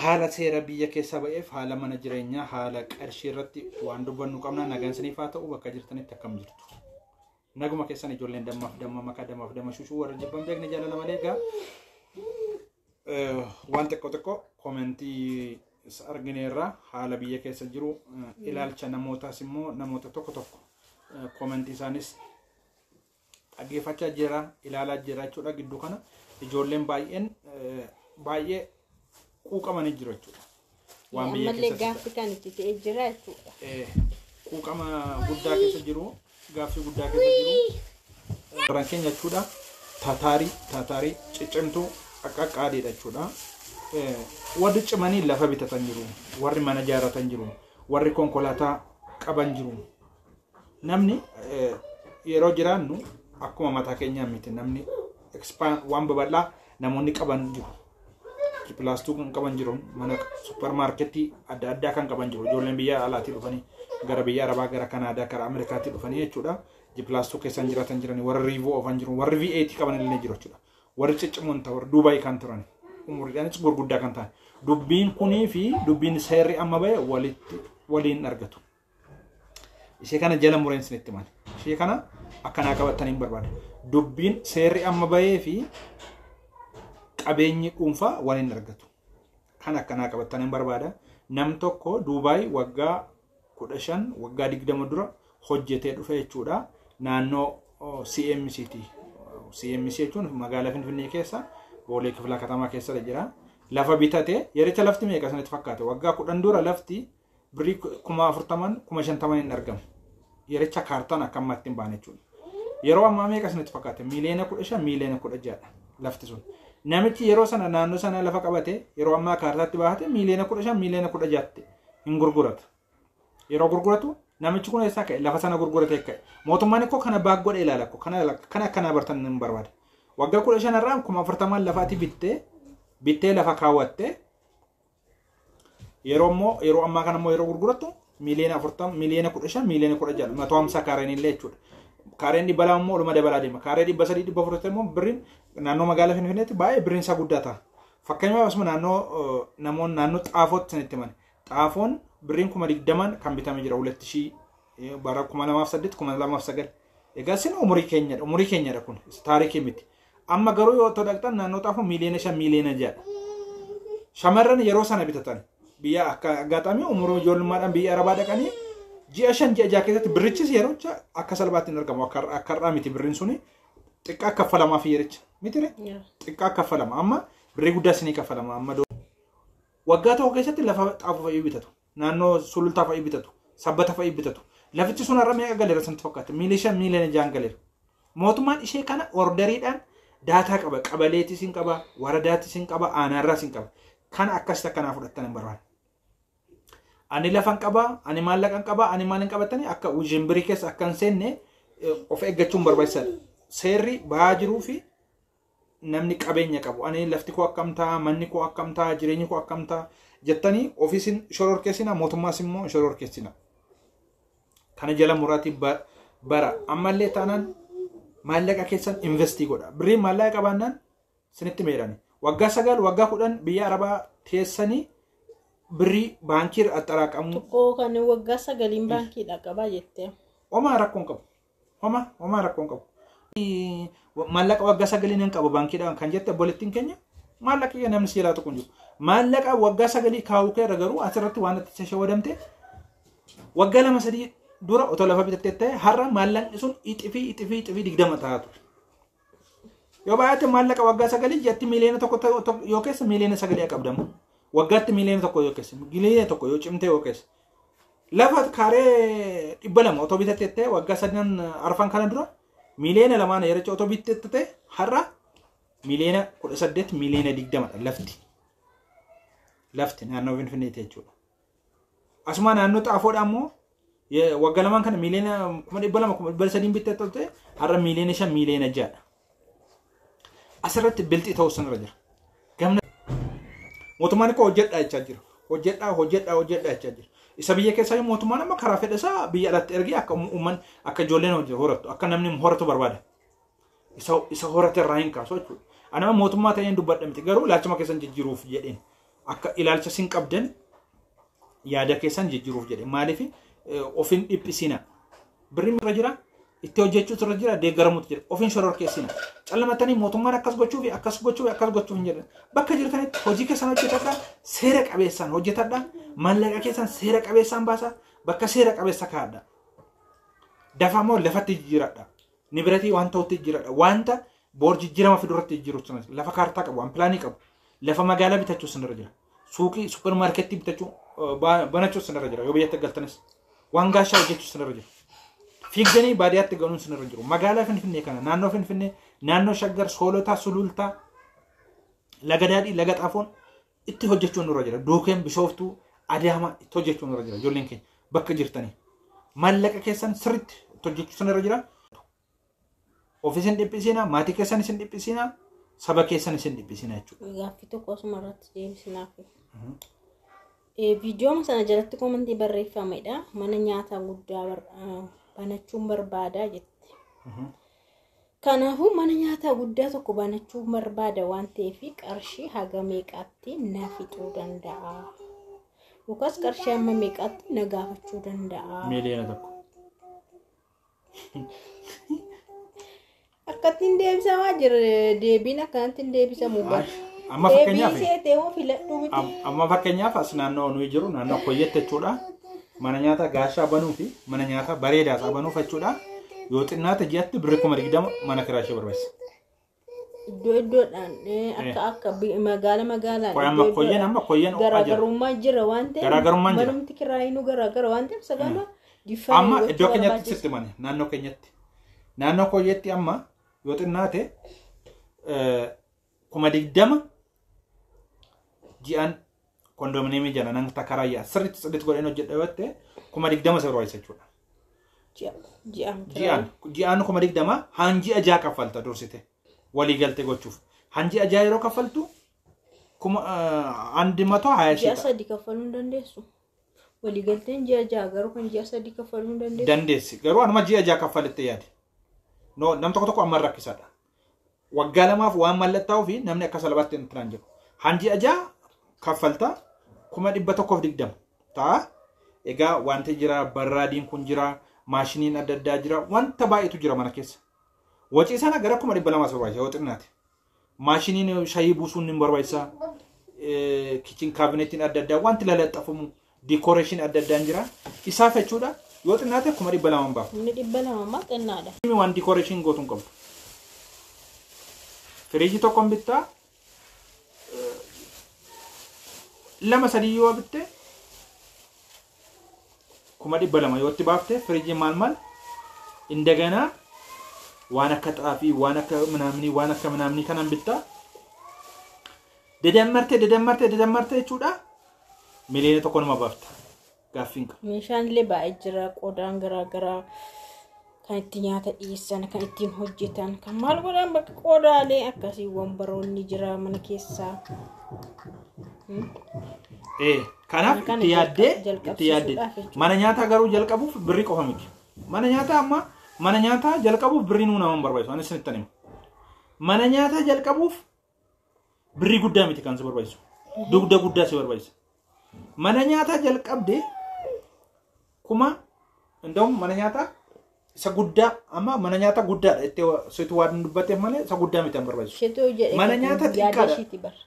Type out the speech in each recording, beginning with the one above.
haala seera biyya keessa ba'eef haala mana jireenyaa haala qarshii irratti waan dubbannu qabna nagaan siniif haa ta'u bakka jirtanitti akkam jirtu naguma keessan ijoolleen dammaaf damma makaa dammaaf damma shushuu warra jibban beekne jaalala malee egaa waan xiqqoo komentii argineerra haala biyya keessa jiru ilaalcha namootaas immoo namoota tokko komentii isaanis dhaggeeffachaa jira ilaalaa jira jechuudha gidduu kana ijoolleen baay'ee quuqamanii jiru jechuudha. Waan biyya keessa gaaffii kan itti ta'ee jira jechuudha. Quuqama guddaa keessa jiru gaaffii guddaa keessa jiru warreen keenya jechuudha taataarii ciccimtuu qaqqaadhiidha jechuudha. Warri cimanii lafa bitatan jiru warri mana ijaarratan jiru warri konkolaataa qaban jiru namni yeroo jiraannu akkuma mataa keenyaa miti namni expand waan babal'aa namoonni qaban jiru plastic kan qaban jiru mana supermarketii adda addaa kan qaban jiru ijoolleen biyya alaatii dhufanii gara biyya arabaa gara kanaadaa gara ameerikaatii dhufanii jechuudha plastic keessan jiraatan jiranii warri riivoo ofan jiru warri V8 qaban illee jiru jechuudha warri ciccimoon ta'u warri Duubaay kan turan umuriidhaanis gurguddaa kan ta'an dubbiin kunii fi dubbiin seerri amma ba'e waliin argatu ishee kana jala mureen sinitti maal ishee kana akkanaa qabataniin barbaada dubbiin seerri amma ba'ee fi qabeenyi dhuunfaa waliin argatu kan akkanaa qabataniin barbaada nam tokko Duubaay waggaa 15 waggaa 20 dura hojjetee dhufe jechuudha naannoo CMC jechuun magaalaa Finfinnee keessa boolee kifla katamaa keessa jira lafa bitate yericha lafti meeqa sanatti fakkaate waggaa 10 dura lafti birrii 40,000 50,000 hin argamu yericha kaartaan akkamatti hin baane jechuudha yeroo ammaa meeqa sanatti fakkaate miliyoona 15 miliyoona 16 lafti sun namichi yeroo sana naannoo sana lafa qabate yeroo ammaa kaartaatti baate miliyoona 15 miliyoona 16 hin gurguratu yeroo gurguratu namichi kun eessaa ka'e lafa sana gurgurate ka'e mootummaan ikkoo kana baag godhe ilaala kana akkanaa bartan hin barbaada waggaa 15 irraa 40,000 lafaati bittee lafa kaawwatte yeroo ammaa kana immoo yeroo gurguratu miliyoona 40 miliyoona 15 miliyoona 16 150 kaareen illee jechuudha kaareen dhibba immoo oluma dabalaa deema kaaree 300 400 immoo birriin naannoo magaalaa Finfinneetti baay'ee birriin isaa guddaa ta'a fakkeenyaaf asuma namoonni naannoo xaafootti sanitti mane xaafoon birriin 20,000 kan bitame jira 2000 bara 2008 2009 egaa sin umurii keenyadha kun taarikii miti amma garuu yoo dhaqxan naannoo xaafoo miliyoona 5 miliyoona 6 shamarran yeroo sana bitatan biyya akka agaaxamii umurii ijoollummaadhaan biyya arabaa dhaqanii ji'a 5 ji'a 6 keessatti birrichis yeroo akka salphaatti hin argamu akka irraa miti birriin suni xiqqaa kaffalamaa fi yericha mitire xiqqaa kaffalama amma birrii guddaa sinii kaffalama amma waggaa tokko keessatti lafa xaafoo fa'ii bitatu naannoo sulultaa fa'ii bitatu sabbata fa'ii bitatu lafichi sun irra meeqa galeera sanatti fakkaata miliyoona 6 galeera mootummaan ishee kana orderiidhaan daataa qaba qabaleetis hin qaba waradaatis hin qaba aanaarraas hin qaba kana akkasitti akkanaa fudhattan hin barbaada ani lafan qaba ani maallaqan qaba ani maalin qabatani akka ujimbirii keessa akkan seenne of eeggachuun barbaachisaadha seerri ba'aa jiruu fi namni qabeenya qabu ani lafti koo akkamtaa manni koo akkamtaa jireenyi koo akkamtaa jettanii ofiisin shororkeessina mootummaas immoo shororkeessina kana jala muraatii bara ammallee taanaan maallaqa keessan investii godha birrii maallaqa qabaannaan sinitti meedhani waggaa 9 waggaa 10 biyya arabaa teessanii birrii baankii axxaraaqamu tokko kan waggaa 9 baankii dhaqaba jettee homaa rakkoon qabu homaa rakkoon qabu maallaqa waggaa 9 nan qaba baankiidhaan kan jette bolettiin keenya maallaqa namni siilaa tokko jiru maallaqa waggaa 9 kaa'uu keerra garuu asirratti waan itti shawadamte waggaa 2-3 dura otoo lafa bitattee ta'e har'a maallaqni sun ixifii 20 taatu yoo baay'ate maallaqa waggaa 9 jetti miliyoona tokko yoo keessa miliyoona 9 qabdamu waggaatti miliyoona tokko yoo keessa miliyoona tokko yoo cimte yoo keessa lafa kaaree 200 otoo bitattee ta'e waggaa 3 arfan kana dura miliyoona 2 yeroo otoo bitattee ta'e har'a miliyoona 18 miliyoona 20 lafti naannoo Finfinneetti jechuudha asuma naannoo xaafoodha ammoo waggaa 2 kana miliyoona 200 bittee ta'e har'a miliyoona 5 miliyoona 6 asirratti biltii ta'uu sanarra jira gamna mootummaan koo hojjedhaa jechaa jira hojjedhaa jechaa jira isa biyya keessaa mootummaan amma karaa fedhasaa biyya alatti ergee akka uummanni akka ijoolleen horatu akka namni horatu barbaada isa horate irraa hin kaasu jechuudha anama mootummaa ta'een dubbadha miti garuu laachuma keessan jijjiiruuf jedheen akka ilaalcha sin qabdan yaada keessan jijjiiruuf jedhe maaliif ofin dhiphisina birri irra jira itti hojjechuutu irra jira deeggaramuutu jira ofin shoror keessina callamatanii mootummaan akkas gochuu fi akkas gochuu hin jedhan bakka jirtanitti hojii keessan hojjetadha seera qabeessaan hojjetadha maallaqa keessan seera qabeessaan baasa bakka seera qabeessa kaadha dafamoo lafatti jijjiiradha nibiratii waan ta'utti jijjiiradha wanta boor jijjiirama fidurratti jijjiiruutu lafa kaartaa qabu waan pilaanii qabu lafa magaalaa bitachuu sanirra jira suuqii supermarketii bitachuu banachuu sanirra jira yoo biyyatti galtanis waan gaashaa hojjechuu sanirra jira fiigdanii baadiyyaatti galuun sanirra jiru magaalaa Finfinnee kana naannoo Finfinnee naannoo Shaggar Soolotaa Sulultaa Laga Daadhii Laga Xaafoon itti hojjechuun nurra jira Duukeen Bishooftuu Adaamaa itti hojjechuun nurra jira ijoolleen keenya bakka jirtanii maallaqa keessan sirriitti itti hojjechuu sanirra jira ofiisin dhiphisinaa maatii keessan isin dhiphisinaa saba keessan isin dhiphisinaa jechuudha. Gaaffii tokko osuma irratti deebisinaaf. Viidiyoo sana jalatti komentii barreeffamedha. Mana nyaataa guddaa banachuun barbaadaa jette. Kanaafuu mana nyaataa guddaa tokko banachuun barbaada waan ta'eef qarshii haga meeqaatti na fixuu danda'a? Yookaas qarshii amma meeqaatti na gaafachuu danda'a? Miiliyoona tokko. Akkatiin deebisamaa jira deebiin akkanatti deebisamuu bara. Amma fakkeenyaaf as naannoo nuyi jiru naannoo Koyyetti jechuudha. Mana nyaataa gaashaa banuu fi mana nyaataa bareedaa banuuf jechuudha. Yoo xinnaate ji'atti birrii 20,000 mana kiraa ishee barbaachisa. Iddoo iddoodhaan akka magaalaan. Koyyen garaagarummaa jira waan ta'eef manumti kiraayinuu garaagara waan ta'eef sagala amma iddoo keenyatti sitti mane naannoo keenyatti. Naannoo Koyyetti amma yoo xinnaate 20,000 ji'an kondominiyeemii jala nan takarayyaa sirriitti sirriitti godheen hojjedha yoo ta'e 20,000 isa barbaachisa jechuudha. Ji'aan 20,000 hanji ajaa kaffalta dursite walii galtee gochuuf hanji ajaa yeroo kaffaltu 120 ji'a sadii kaffaluu hin dandeessu. Walii galteen ji'a ajaa garuu kan ji'a sadii kaffaluu hin dandeessu. Dandeessi garuu anuma ji'a ajaa kaffalettee yaade. No nam tokko amma rakkisaadha. Waggaa lamaaf waan mallattaa'uu fi namni akka salphaatti hin turaan jiru. Hanji ajaa kaffalta 120 ta'a. Egaa wanti jira barraadiin kun jira maashiniin adda addaa jira wanta baay'eetu jira mana keessa. Wacii sana gara 200 barbaachisa yoo xinnaate. Maashiniin shayii buusuun ni barbaachisa. Kitchen cabinetiin adda addaa wanti lalaxafamu decoration adda addaan jira. Isaaf jechuudha yoo xinnaate 200 baaf. 200 maa xinnaadha. Waan decoration gootuun qabdu. Firiijii tokkoon bittaa lama sadii yoo bitte 200 yoo itti baafte firiijii maal indagana waan akka xaafii waan akka manaamni kanan bittaa dedammarte jechuudha miliyoona tokko nama baafta gaaffiin qaba. Meeshaan illee baay'ee jira qodaan garaagaraa kan ittiin nyaata dhiyeessan kan ittiin hojjetan kan maal godhan bakka qodaalee akkasii wanbaroonni jira mana keessaa. Kanaaf itti yaaddee mana nyaataa garuu jalqabuuf birrii qofa miti. Mana nyaataa jalqabuuf birrii nuu nama barbaachisu anis isinitti hima. Mana nyaataa jalqabuuf birrii guddaa miti kan si barbaachisu. Dugda guddaa si barbaachisa. Mana nyaataa jalqabde እንደውም mana nyaataa isa guddaa amma mana nyaataa guddaadha itti situ waan dubbatte malee isa guddaa miti barbaachisu. Mana nyaataa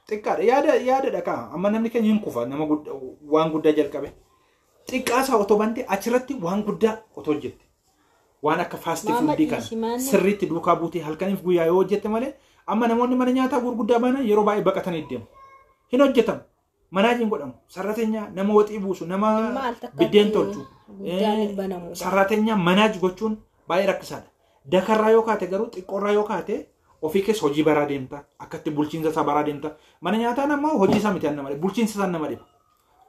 xiqqaadha yaadadha kaa amma namni keenya hin kufa nama waan guddaa jalqabe. Xiqqaasaa otoo bante achirratti waan guddaa otoo hojjette. Waan akka fast food kan sirriitti duukaa buutee halkaniif guyyaa yoo hojjette malee amma namoonni mana nyaataa gurguddaa bana yeroo baay'ee baqatanii deemu. Hin hojjetamu. Manaajiin godhamu sarratenya nama waxii buusu nama biddeen tolchu sarratenya manaaj gochuun baay'ee rakkisaadha. Dakarraa yoo kaate garuu xiqqoorraa yoo kaate ofii keessa hojii baraa deemta akkatti bulchiinsa isaa baraa deemta. Mana nyaataa nama hojii isaa miti nama bulchiinsa isaa nama dhiba.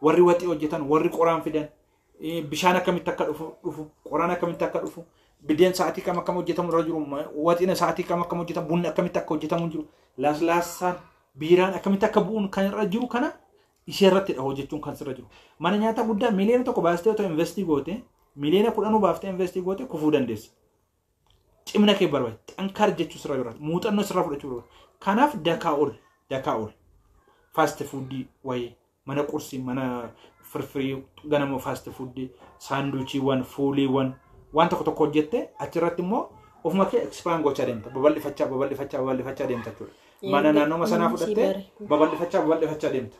Warri waxii hojjetan warri qoraan fidan bishaan akkamitti akka dhufu qoraan akkamitti akka dhufu biddeen sa'aatii kam akkam hojjetamu irra jiru waxiin sa'aatii kam akkam hojjetamu bunni akkamitti akka hojjetamu jiru laaslaasaan biiraan akkamitti akka bu'uun kan irra jiru kana ishee irratti hojjechuun kan sirra jiru. Mana nyaataa guddaa miliyoona tokko baastee otoo investii goote miliyoona 10 baaftee investii goote kufuu dandeessa. Cimna kee barbaachisa. Xankaar jechuu sirra jira. Muuxannoo sirra fudhachuu barbaachisa. Kanaaf dakaa ol. fast food way mana qursi mana firfirii ganama fast food sandwich wan fully wan wanta tokko hojjette achirratti immoo ofuma kee expand gocha deemta babal'ifachaa deemta jechuudha. Mana naannoo sanaa fudhatte babal'ifachaa deemta.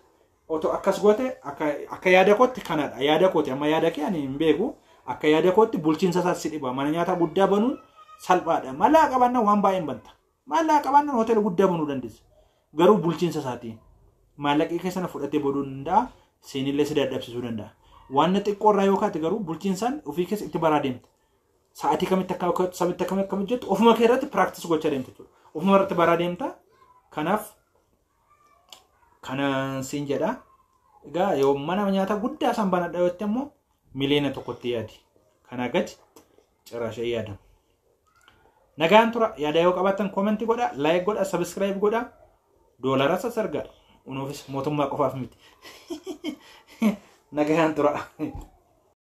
Oto akkas goote akka yaada kootti kanadha. Yaada kooti amma yaada kee ani hin beeku akka yaada kootti bulchiinsa isaas si dhiba. Mana nyaataa guddaa banuun salphaadha. Mallaa qabaannaan waan baay'een banta. Mallaa qabaannaan hoteela guddaa banuu dandeessa. Garuu bulchiinsa isaatiin maallaqii keessana fudhatee booduu danda'a. Seenillee si dadhabsiisuu danda'a. Waan xiqqoo irraa yoo kaate garuu bulchiinsaan ofii keessa itti baraa deemta. Sa'aatii kamitti akka sabitti akkam jettu ofuma kee irratti practice gochaa deemta jechuudha. Ofuma irratti baraa deemta. Kanaaf kana siin jedha. Egaa yoo mana nyaataa guddaa san banadha yoo immoo miliyoona tokkotti yaadi. Kana gadi cirashee yaadamu. Nagaan tura yaada yoo qabaatan comment godha, like godha, subscribe godha. Doolara sassargaa. Unuufis mootummaa qofaaf miti. Nagaan tura.